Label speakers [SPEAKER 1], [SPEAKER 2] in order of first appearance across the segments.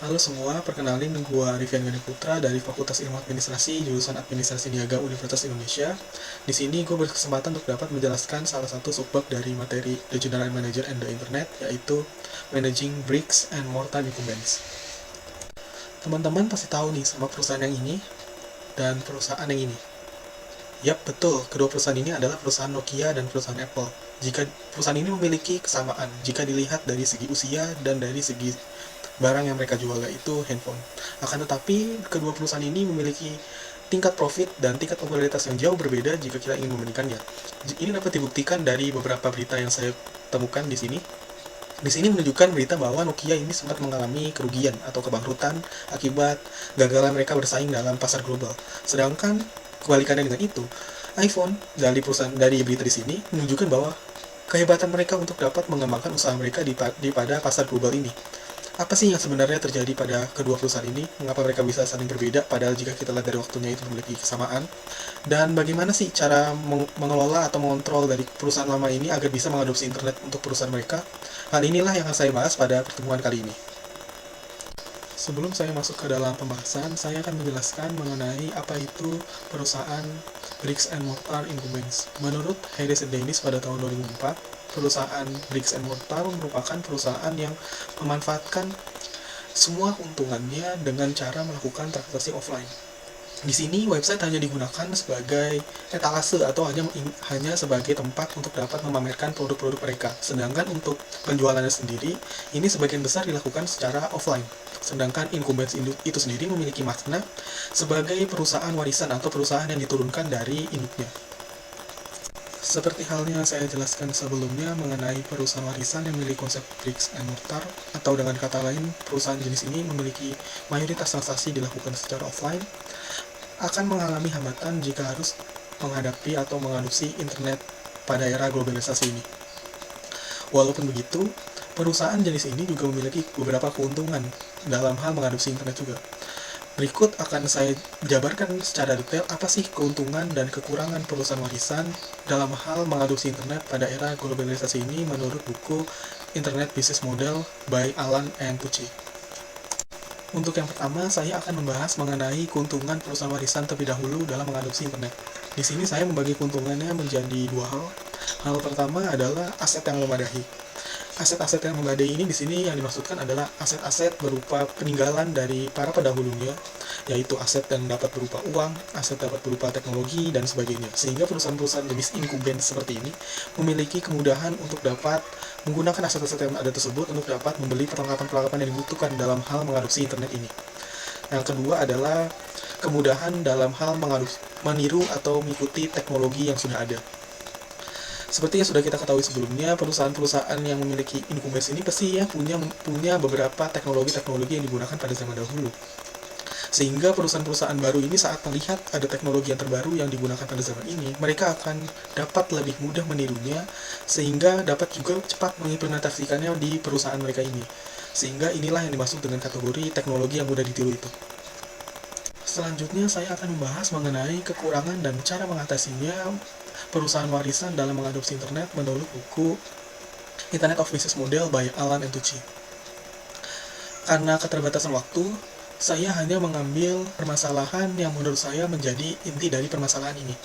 [SPEAKER 1] Halo semua, perkenalin gua Rivian Gani Putra dari Fakultas Ilmu Administrasi, jurusan Administrasi Niaga Universitas Indonesia. Di sini gue berkesempatan untuk dapat menjelaskan salah satu subbab dari materi The General Manager and the Internet, yaitu Managing Bricks and Mortar Incumbents. Teman-teman pasti tahu nih sama perusahaan yang ini dan perusahaan yang ini. Yap, betul. Kedua perusahaan ini adalah perusahaan Nokia dan perusahaan Apple. Jika perusahaan ini memiliki kesamaan, jika dilihat dari segi usia dan dari segi barang yang mereka jual, yaitu handphone. Akan tetapi, kedua perusahaan ini memiliki tingkat profit dan tingkat popularitas yang jauh berbeda jika kita ingin membandingkannya. Ini dapat dibuktikan dari beberapa berita yang saya temukan di sini. Di sini menunjukkan berita bahwa Nokia ini sempat mengalami kerugian atau kebangkrutan akibat gagalan mereka bersaing dalam pasar global. Sedangkan kebalikannya dengan itu, iPhone dari berita di sini menunjukkan bahwa kehebatan mereka untuk dapat mengembangkan usaha mereka di pada pasar global ini. Apa sih yang sebenarnya terjadi pada kedua perusahaan ini? Mengapa mereka bisa saling berbeda? Padahal jika kita lihat dari waktunya itu memiliki kesamaan. Dan bagaimana sih cara mengelola atau mengontrol dari perusahaan lama ini agar bisa mengadopsi internet untuk perusahaan mereka? Hal inilah yang akan saya bahas pada pertemuan kali ini. Sebelum saya masuk ke dalam pembahasan, saya akan menjelaskan mengenai apa itu perusahaan Bricks and Mortar Incumbents. Menurut Harris and Dennis pada tahun 2004, perusahaan Bricks and Mortar merupakan perusahaan yang memanfaatkan semua keuntungannya dengan cara melakukan transaksi offline. Di sini website hanya digunakan sebagai etalase atau hanya sebagai tempat untuk dapat memamerkan produk-produk mereka. Sedangkan untuk penjualannya sendiri, ini sebagian besar dilakukan secara offline. Sedangkan incumbents itu sendiri memiliki makna sebagai perusahaan warisan atau perusahaan yang diturunkan dari induknya. Seperti halnya saya jelaskan sebelumnya mengenai perusahaan warisan yang memiliki konsep bricks and mortar, atau dengan kata lain, perusahaan jenis ini memiliki mayoritas transaksi dilakukan secara offline, akan mengalami hambatan jika harus menghadapi atau mengadopsi internet pada era globalisasi ini. Walaupun begitu, perusahaan jenis ini juga memiliki beberapa keuntungan dalam hal mengadopsi internet juga. Berikut akan saya jabarkan secara detail apa sih keuntungan dan kekurangan perusahaan warisan dalam hal mengadopsi internet pada era globalisasi ini menurut buku Internet Business Model by Allen and Tucci. Untuk yang pertama, saya akan membahas mengenai keuntungan perusahaan warisan terlebih dahulu dalam mengadopsi internet. Di sini saya membagi keuntungannya menjadi dua hal. Hal pertama adalah aset yang memadai. Aset-aset yang memadai ini di sini yang dimaksudkan adalah aset-aset berupa peninggalan dari para pendahulunya, yaitu aset yang dapat berupa uang, aset dapat berupa teknologi, dan sebagainya. Sehingga perusahaan-perusahaan jenis incumbent seperti ini memiliki kemudahan untuk dapat menggunakan aset-aset yang ada tersebut untuk dapat membeli perlengkapan-perlengkapan yang dibutuhkan dalam hal mengadopsi internet ini. Yang kedua adalah kemudahan dalam hal meniru atau mengikuti teknologi yang sudah ada. Seperti yang sudah kita ketahui sebelumnya, perusahaan-perusahaan yang memiliki incumbents ini pasti ya punya beberapa teknologi-teknologi yang digunakan pada zaman dahulu. Sehingga perusahaan-perusahaan baru ini saat melihat ada teknologi yang terbaru yang digunakan pada zaman ini, mereka akan dapat lebih mudah menirunya, sehingga dapat juga cepat mengimplementasikannya di perusahaan mereka ini. Sehingga inilah yang dimaksud dengan kategori teknologi yang mudah ditiru itu. Selanjutnya saya akan membahas mengenai kekurangan dan cara mengatasinya perusahaan warisan dalam mengadopsi internet menurut buku Internet of Business Model by Allen and Tucci. Karena keterbatasan waktu, saya hanya mengambil permasalahan yang menurut saya menjadi inti dari permasalahan ini.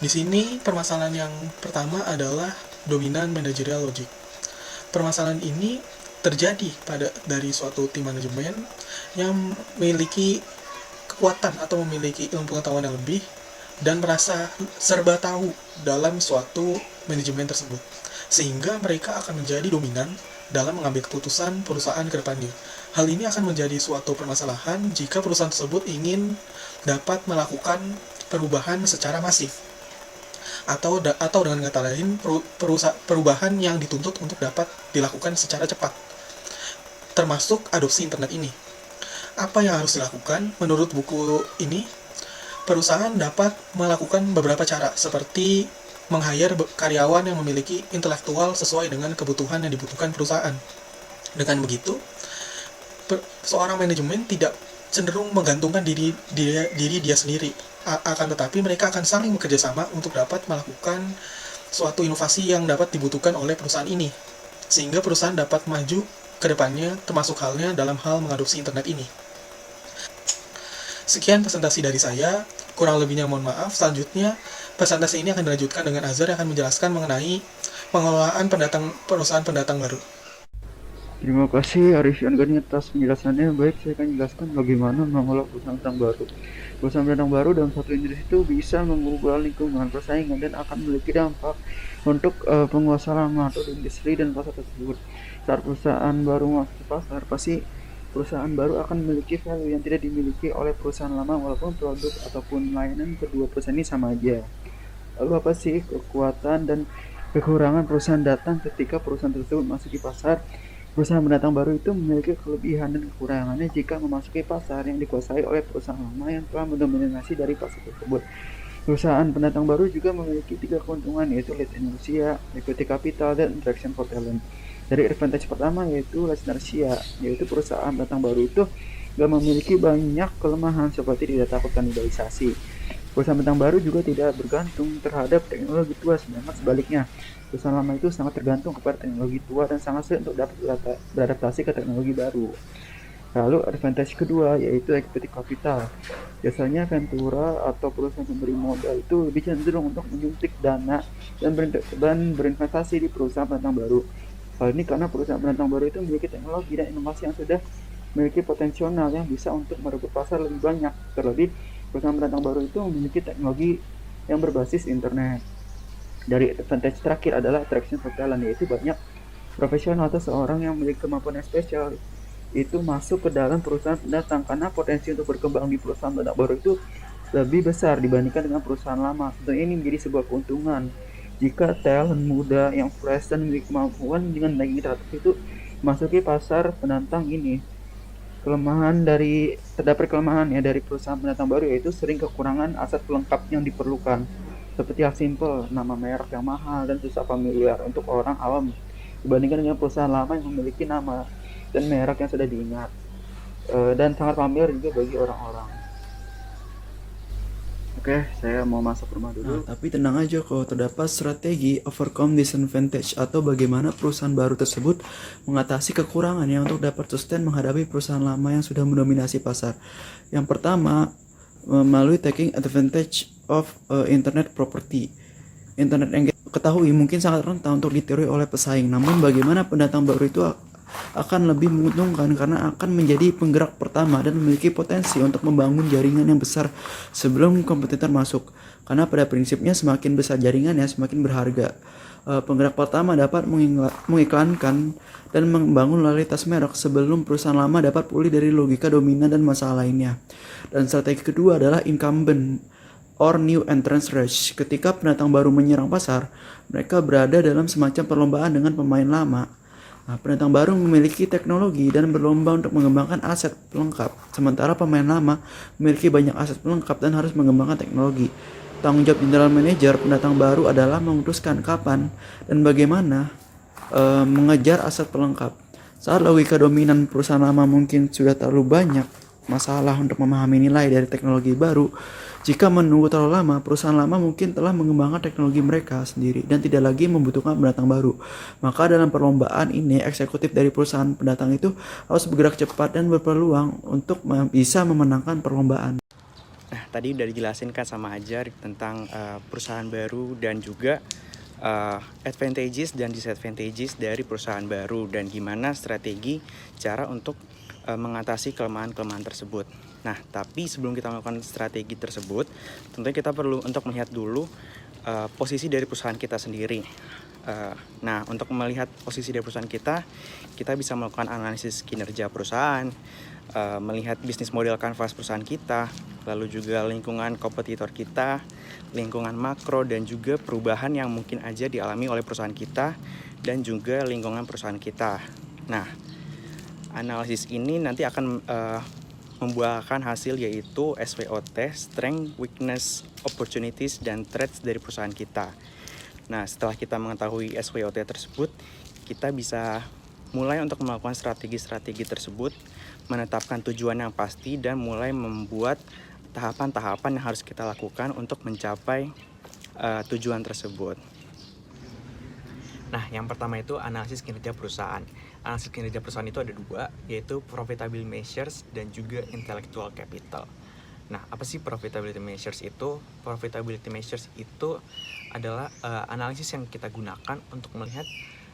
[SPEAKER 1] Di sini, permasalahan yang pertama adalah dominant managerial logic. Permasalahan ini terjadi dari suatu tim manajemen yang memiliki kekuatan atau memiliki ilmu pengetahuan yang lebih dan merasa serba tahu dalam suatu manajemen tersebut, sehingga mereka akan menjadi dominan dalam mengambil keputusan perusahaan ke depannya. Hal ini akan menjadi suatu permasalahan jika perusahaan tersebut ingin dapat melakukan perubahan secara masif, atau dengan kata lain, perubahan yang dituntut untuk dapat dilakukan secara cepat, termasuk adopsi internet ini. Apa yang harus dilakukan? Menurut buku ini, perusahaan dapat melakukan beberapa cara, seperti meng-hire karyawan yang memiliki intelektual sesuai dengan kebutuhan yang dibutuhkan perusahaan. Dengan begitu, seorang manajemen tidak cenderung menggantungkan diri dia sendiri, akan tetapi mereka akan saling bekerja sama untuk dapat melakukan suatu inovasi yang dapat dibutuhkan oleh perusahaan ini, sehingga perusahaan dapat maju kedepannya, termasuk halnya dalam hal mengadopsi internet ini. Sekian presentasi dari saya, kurang lebihnya mohon maaf. Selanjutnya, presentasi ini akan dilanjutkan dengan Azhar yang akan menjelaskan mengenai pengelolaan perusahaan pendatang baru.
[SPEAKER 2] Terima kasih Arifin Gani atas penjelasannya. Baik, saya akan jelaskan bagaimana mengelola perusahaan pendatang baru. Perusahaan pendatang baru dalam satu industri itu bisa mengubah lingkungan persaingan dan akan memiliki dampak untuk penguasa lama atau industri dan pasar tersebut. Saat perusahaan baru masuk ke pasar, pasti perusahaan baru akan memiliki value yang tidak dimiliki oleh perusahaan lama walaupun produk ataupun layanan kedua perusahaan ini sama aja. Lalu apa sih kekuatan dan kekurangan perusahaan datang ketika perusahaan tersebut masuk di pasar? Perusahaan pendatang baru itu memiliki kelebihan dan kekurangannya jika memasuki pasar yang dikuasai oleh perusahaan lama yang telah mendominasi dari pasar tersebut. Perusahaan pendatang baru juga memiliki 3 keuntungan, yaitu lead inertia, equity capital, dan attraction for talent. Dari advantage pertama yaitu lead inertia, yaitu perusahaan pendatang baru itu gak memiliki banyak kelemahan seperti tidak takut kanibalisasi. Perusahaan pendatang baru juga tidak bergantung terhadap teknologi tua, sedangkan sebaliknya perusahaan lama itu sangat tergantung kepada teknologi tua dan sangat sulit untuk dapat beradaptasi ke teknologi baru. Lalu advantage kedua yaitu equity capital. Biasanya Ventura atau perusahaan pemberi modal itu lebih cenderung untuk menyuntik dana dan berinvestasi di perusahaan pendatang baru. Hal ini karena perusahaan pendatang baru itu memiliki teknologi dan inovasi yang sudah memiliki potensial yang bisa untuk merebut pasar lebih banyak. Terlebih, perusahaan pendatang baru itu memiliki teknologi yang berbasis internet. Dari advantage terakhir adalah attraction for talent, yaitu banyak profesional atau seorang yang memiliki kemampuan yang spesial itu masuk ke dalam perusahaan pendatang karena potensi untuk berkembang di perusahaan pendatang baru itu lebih besar dibandingkan dengan perusahaan lama. Tentunya ini menjadi sebuah keuntungan jika talent muda yang fresh dan memiliki kemampuan dengan nilai teratur itu masuki pasar penantang ini. Terdapat kelemahan ya dari perusahaan pendatang baru, yaitu sering kekurangan aset pelengkap yang diperlukan seperti hal simple, nama merek yang mahal dan susah familiar untuk orang awam dibandingkan dengan perusahaan lama yang memiliki nama dan merek yang sudah diingat dan sangat familiar juga bagi orang-orang. Oke, saya mau masuk rumah dulu.
[SPEAKER 3] Nah, tapi tenang aja kalau terdapat strategi overcome disadvantage atau bagaimana perusahaan baru tersebut mengatasi kekurangannya untuk dapat sustain menghadapi perusahaan lama yang sudah mendominasi pasar. Yang pertama, melalui taking advantage of internet property. Internet yang kita ketahui mungkin sangat rentan untuk ditiru oleh pesaing, namun bagaimana pendatang baru itu akan lebih menguntungkan karena akan menjadi penggerak pertama dan memiliki potensi untuk membangun jaringan yang besar sebelum kompetitor masuk. Karena pada prinsipnya semakin besar jaringannya semakin berharga. Penggerak pertama dapat mengiklankan dan membangun loyalitas merek sebelum perusahaan lama dapat pulih dari logika dominan dan masalah lainnya. Dan strategi kedua adalah incumbent or new entrance rush. Ketika pendatang baru menyerang pasar, mereka berada dalam semacam perlombaan dengan pemain lama. Nah, pendatang baru memiliki teknologi dan berlomba untuk mengembangkan aset pelengkap, sementara pemain lama memiliki banyak aset pelengkap dan harus mengembangkan teknologi. Tanggung jawab general manager pendatang baru adalah memutuskan kapan dan bagaimana mengejar aset pelengkap. Saat logika dominan perusahaan lama mungkin sudah terlalu banyak masalah untuk memahami nilai dari teknologi baru, jika menunggu terlalu lama, perusahaan lama mungkin telah mengembangkan teknologi mereka sendiri dan tidak lagi membutuhkan pendatang baru. Maka dalam perlombaan ini, eksekutif dari perusahaan pendatang itu harus bergerak cepat dan berpeluang untuk bisa memenangkan perlombaan.
[SPEAKER 4] Nah, tadi udah dijelasin kan sama Ajar tentang perusahaan baru dan juga advantages dan disadvantages dari perusahaan baru dan gimana strategi cara untuk mengatasi kelemahan-kelemahan tersebut. Nah, tapi sebelum kita melakukan strategi tersebut, tentunya kita perlu untuk melihat dulu posisi dari perusahaan kita sendiri. Nah, untuk melihat posisi dari perusahaan kita bisa melakukan analisis kinerja perusahaan, melihat bisnis model kanvas perusahaan kita, lalu juga lingkungan kompetitor kita, lingkungan makro, dan juga perubahan yang mungkin aja dialami oleh perusahaan kita, dan juga lingkungan perusahaan kita. Nah, analisis ini nanti akan membuahkan hasil yaitu SWOT, Strength, Weakness, Opportunities, dan Threats dari perusahaan kita. Nah, setelah kita mengetahui SWOT tersebut, kita bisa mulai untuk melakukan strategi-strategi tersebut, menetapkan tujuan yang pasti, dan mulai membuat tahapan-tahapan yang harus kita lakukan untuk mencapai tujuan tersebut. Nah, yang pertama itu analisis kinerja perusahaan. Analisis kinerja perusahaan itu ada dua, yaitu profitability measures dan juga intellectual capital. Nah, apa sih profitability measures itu? Profitability measures itu adalah analisis yang kita gunakan untuk melihat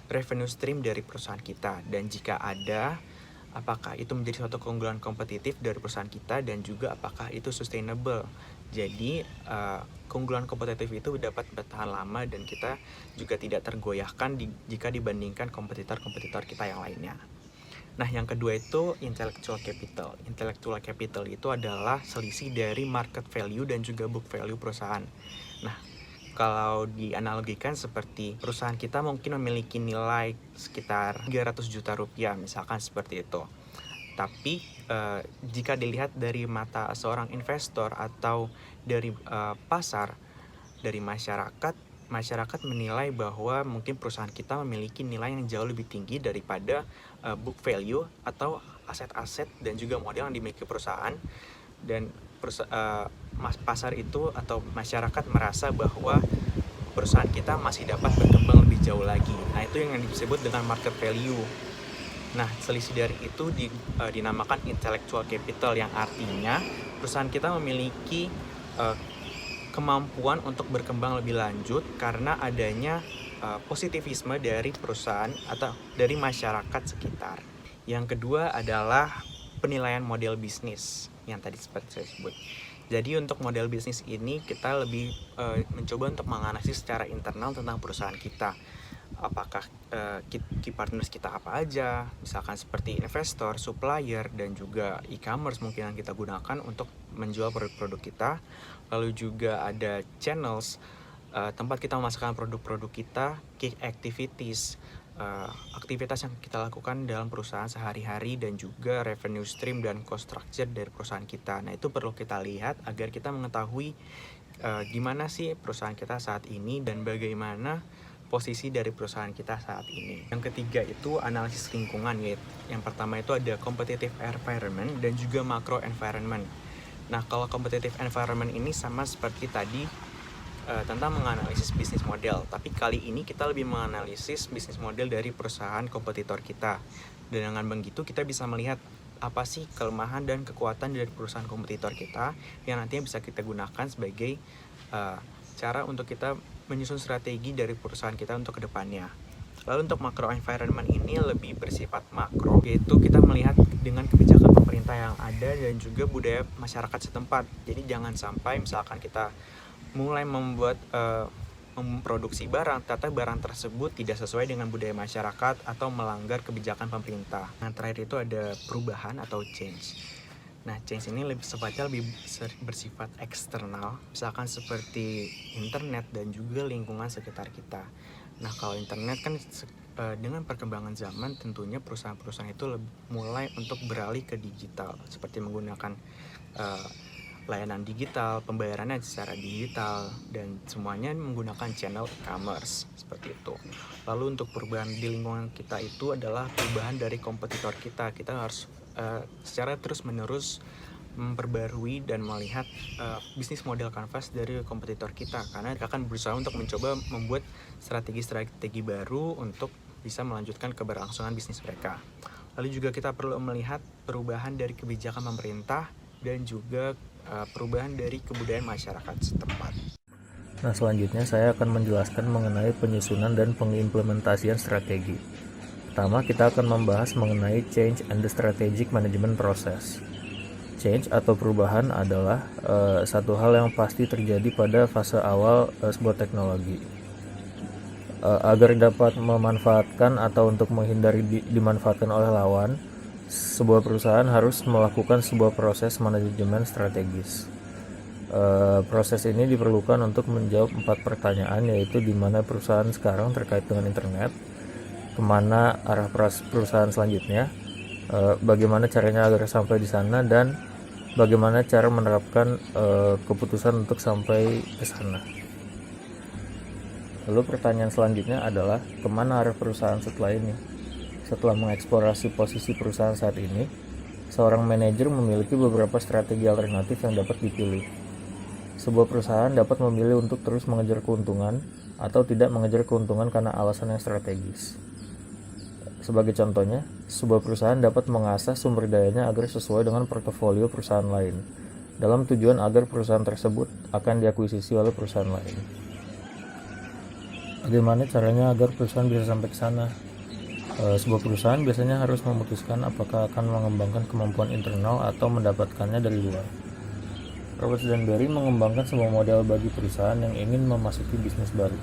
[SPEAKER 4] revenue stream dari perusahaan kita, dan jika ada, apakah itu menjadi suatu keunggulan kompetitif dari perusahaan kita, dan juga apakah itu sustainable. Jadi keunggulan kompetitif itu dapat bertahan lama dan kita juga tidak tergoyahkan jika dibandingkan kompetitor-kompetitor kita yang lainnya. Nah, yang kedua itu intellectual capital. Intellectual capital itu adalah selisih dari market value dan juga book value perusahaan. Nah, kalau dianalogikan seperti perusahaan kita mungkin memiliki nilai sekitar 300 juta rupiah, misalkan seperti itu. Tapi jika dilihat dari mata seorang investor atau dari pasar, dari masyarakat menilai bahwa mungkin perusahaan kita memiliki nilai yang jauh lebih tinggi daripada book value atau aset-aset dan juga modal yang dimiliki perusahaan, dan pasar itu atau masyarakat merasa bahwa perusahaan kita masih dapat berkembang lebih jauh lagi. Nah, itu yang disebut dengan market value. Nah, selisih dari itu dinamakan intellectual capital, yang artinya perusahaan kita memiliki kemampuan untuk berkembang lebih lanjut karena adanya positivisme dari perusahaan atau dari masyarakat sekitar. Yang kedua adalah penilaian model bisnis yang tadi seperti saya sebut. Jadi untuk model bisnis ini kita lebih mencoba untuk menganalisis secara internal tentang perusahaan kita. Apakah key partners kita apa aja, misalkan seperti investor, supplier, dan juga e-commerce mungkin yang kita gunakan untuk menjual produk-produk kita. Lalu juga ada channels, tempat kita memasarkan produk-produk kita, key activities, aktivitas yang kita lakukan dalam perusahaan sehari-hari, dan juga revenue stream dan cost structure dari perusahaan kita. Nah, itu perlu kita lihat agar kita mengetahui gimana sih perusahaan kita saat ini dan bagaimana posisi dari perusahaan kita saat ini. Yang ketiga itu analisis lingkungan, yaitu yang pertama itu ada competitive environment dan juga macro environment. Nah, kalau competitive environment ini sama seperti tadi tentang menganalisis bisnis model, tapi kali ini kita lebih menganalisis bisnis model dari perusahaan kompetitor kita. Dan dengan begitu kita bisa melihat apa sih kelemahan dan kekuatan dari perusahaan kompetitor kita yang nantinya bisa kita gunakan sebagai cara untuk kita menyusun strategi dari perusahaan kita untuk kedepannya. Lalu untuk macro environment ini lebih bersifat makro, yaitu kita melihat dengan kebijakan pemerintah yang ada dan juga budaya masyarakat setempat. Jadi jangan sampai misalkan kita mulai memproduksi barang, ternyata barang tersebut tidak sesuai dengan budaya masyarakat atau melanggar kebijakan pemerintah. Nah, terakhir itu ada perubahan atau change. Nah, change ini lebih bersifat eksternal, misalkan seperti internet dan juga lingkungan sekitar kita. Nah, kalau internet kan dengan perkembangan zaman tentunya perusahaan-perusahaan itu mulai untuk beralih ke digital, seperti menggunakan layanan digital, pembayarannya secara digital, dan semuanya menggunakan channel e-commerce, seperti itu. Lalu untuk perubahan di lingkungan kita itu adalah perubahan dari kompetitor kita. Kita harus secara terus-menerus memperbarui dan melihat bisnis model kanvas dari kompetitor kita, karena kita akan berusaha untuk mencoba membuat strategi-strategi baru untuk bisa melanjutkan keberlangsungan bisnis mereka. Lalu juga kita perlu melihat perubahan dari kebijakan pemerintah dan juga perubahan dari kebudayaan masyarakat setempat.
[SPEAKER 5] Nah, selanjutnya saya akan menjelaskan mengenai penyusunan dan pengimplementasian strategi. Pertama, kita akan membahas mengenai change and the strategic management process. Change atau perubahan adalah satu hal yang pasti terjadi pada fase awal sebuah teknologi. Agar dapat memanfaatkan atau untuk menghindari dimanfaatkan oleh lawan, sebuah perusahaan harus melakukan sebuah proses manajemen strategis. Proses ini diperlukan untuk menjawab 4 pertanyaan, yaitu di mana perusahaan sekarang terkait dengan internet, kemana arah perusahaan selanjutnya, bagaimana caranya agar sampai di sana, dan bagaimana cara menerapkan keputusan untuk sampai ke sana. Lalu pertanyaan selanjutnya adalah kemana arah perusahaan setelah ini. Setelah mengeksplorasi posisi perusahaan saat ini, seorang manajer memiliki beberapa strategi alternatif yang dapat dipilih. Sebuah perusahaan dapat memilih untuk terus mengejar keuntungan, atau tidak mengejar keuntungan karena alasan yang strategis. Sebagai contohnya, sebuah perusahaan dapat mengasah sumber dayanya agar sesuai dengan portofolio perusahaan lain, dalam tujuan agar perusahaan tersebut akan diakuisisi oleh perusahaan lain. Bagaimana caranya agar perusahaan bisa sampai ke sana? Sebuah perusahaan biasanya harus memutuskan apakah akan mengembangkan kemampuan internal atau mendapatkannya dari luar. Roberts dan Berry mengembangkan sebuah model bagi perusahaan yang ingin memasuki bisnis baru.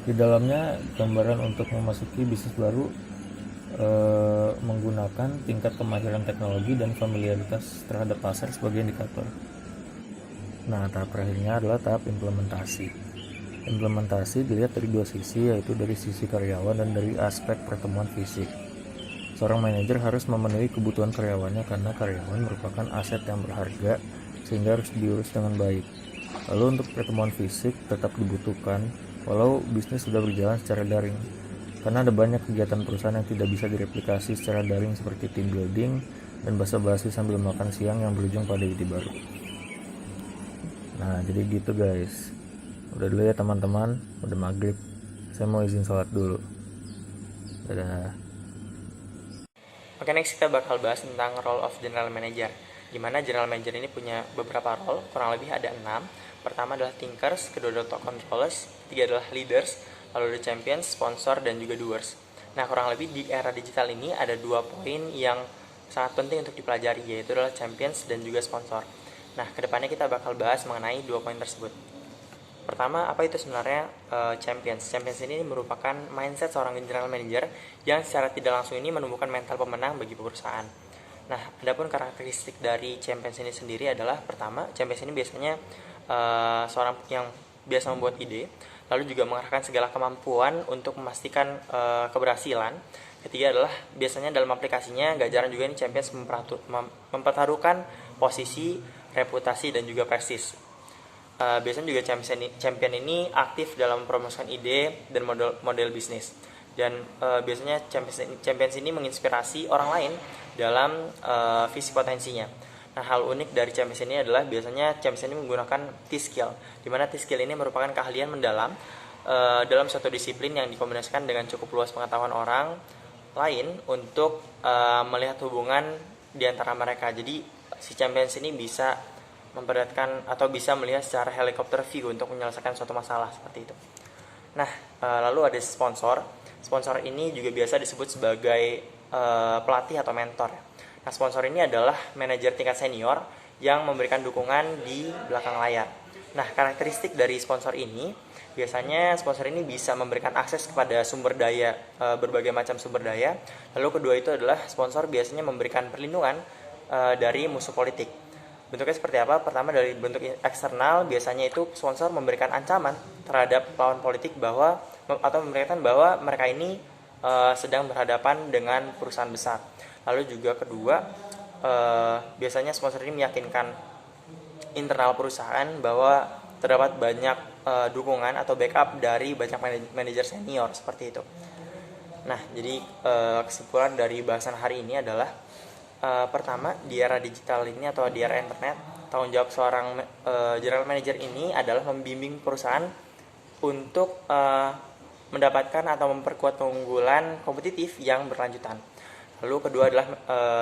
[SPEAKER 5] Di dalamnya, gambaran untuk memasuki bisnis baru menggunakan tingkat kemahiran teknologi dan familiaritas terhadap pasar sebagai indikator. Nah, tahap terakhirnya adalah tahap implementasi. Implementasi dilihat dari dua sisi, yaitu dari sisi karyawan dan dari aspek pertemuan fisik. Seorang manajer harus memenuhi kebutuhan karyawannya karena karyawan merupakan aset yang berharga sehingga harus diurus dengan baik. Lalu untuk pertemuan fisik tetap dibutuhkan walau bisnis sudah berjalan secara daring. Karena ada banyak kegiatan perusahaan yang tidak bisa direplikasi secara daring seperti team building dan basa-basi sambil makan siang yang berujung pada ide baru. Nah, jadi gitu guys. Udah dulu ya teman-teman, udah maghrib. Saya mau izin sholat dulu. Dadah.
[SPEAKER 4] Oke, next kita bakal bahas tentang role of general manager. Dimana general manager ini punya beberapa role, kurang lebih ada 6. Pertama adalah thinkers, kedua adalah top controllers, ketiga adalah leaders, lalu ada champions, sponsor, dan juga doers. Nah, kurang lebih di era digital ini ada 2 poin yang sangat penting untuk dipelajari, yaitu adalah champions dan juga sponsor. Nah, kedepannya kita bakal bahas mengenai 2 poin tersebut. Pertama, apa itu sebenarnya champions? Champions ini merupakan mindset seorang general manager yang secara tidak langsung ini menumbuhkan mental pemenang bagi perusahaan. Nah, adapun karakteristik dari champions ini sendiri adalah, pertama, champions ini biasanya seorang yang biasa membuat ide, lalu juga mengerahkan segala kemampuan untuk memastikan keberhasilan. Ketiga adalah biasanya dalam aplikasinya gak jarang juga ini champions mempertaruhkan posisi, reputasi, dan juga prestis. Biasanya juga champion ini aktif dalam mempromosikan ide dan model bisnis. Dan biasanya champions ini menginspirasi orang lain dalam visi potensinya. Nah, hal unik dari champions ini adalah biasanya champions ini menggunakan T-skill, di mana T-skill ini merupakan keahlian mendalam dalam suatu disiplin yang dikombinasikan dengan cukup luas pengetahuan orang lain untuk melihat hubungan di antara mereka. Jadi si champions ini bisa memperlihatkan atau bisa melihat secara helikopter view untuk menyelesaikan suatu masalah seperti itu. Nah, lalu ada sponsor. Sponsor ini juga biasa disebut sebagai pelatih atau mentor. Nah, sponsor ini adalah manajer tingkat senior yang memberikan dukungan di belakang layar. Nah, karakteristik dari sponsor ini, biasanya sponsor ini bisa memberikan akses kepada sumber daya, berbagai macam sumber daya. Lalu kedua itu adalah sponsor biasanya memberikan perlindungan dari musuh politik. Bentuknya seperti apa? Pertama, dari bentuk eksternal, biasanya itu sponsor memberikan ancaman terhadap lawan politik atau memberikan bahwa mereka ini sedang berhadapan dengan perusahaan besar. Lalu juga kedua, biasanya sponsor ini meyakinkan internal perusahaan bahwa terdapat banyak dukungan atau backup dari banyak manajer senior seperti itu. Nah, jadi kesimpulan dari bahasan hari ini adalah pertama, di era digital ini atau di era internet, tanggung jawab seorang general manager ini adalah membimbing perusahaan untuk mendapatkan atau memperkuat keunggulan kompetitif yang berlanjutan. Lalu kedua adalah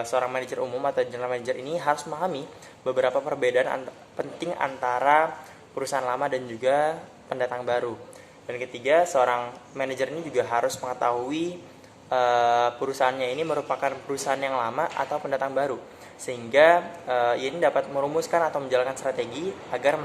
[SPEAKER 4] seorang manajer umum atau general manager ini harus memahami beberapa perbedaan penting antara perusahaan lama dan juga pendatang baru. Dan ketiga, seorang manajer ini juga harus mengetahui perusahaannya ini merupakan perusahaan yang lama atau pendatang baru, sehingga ini dapat merumuskan atau menjalankan strategi agar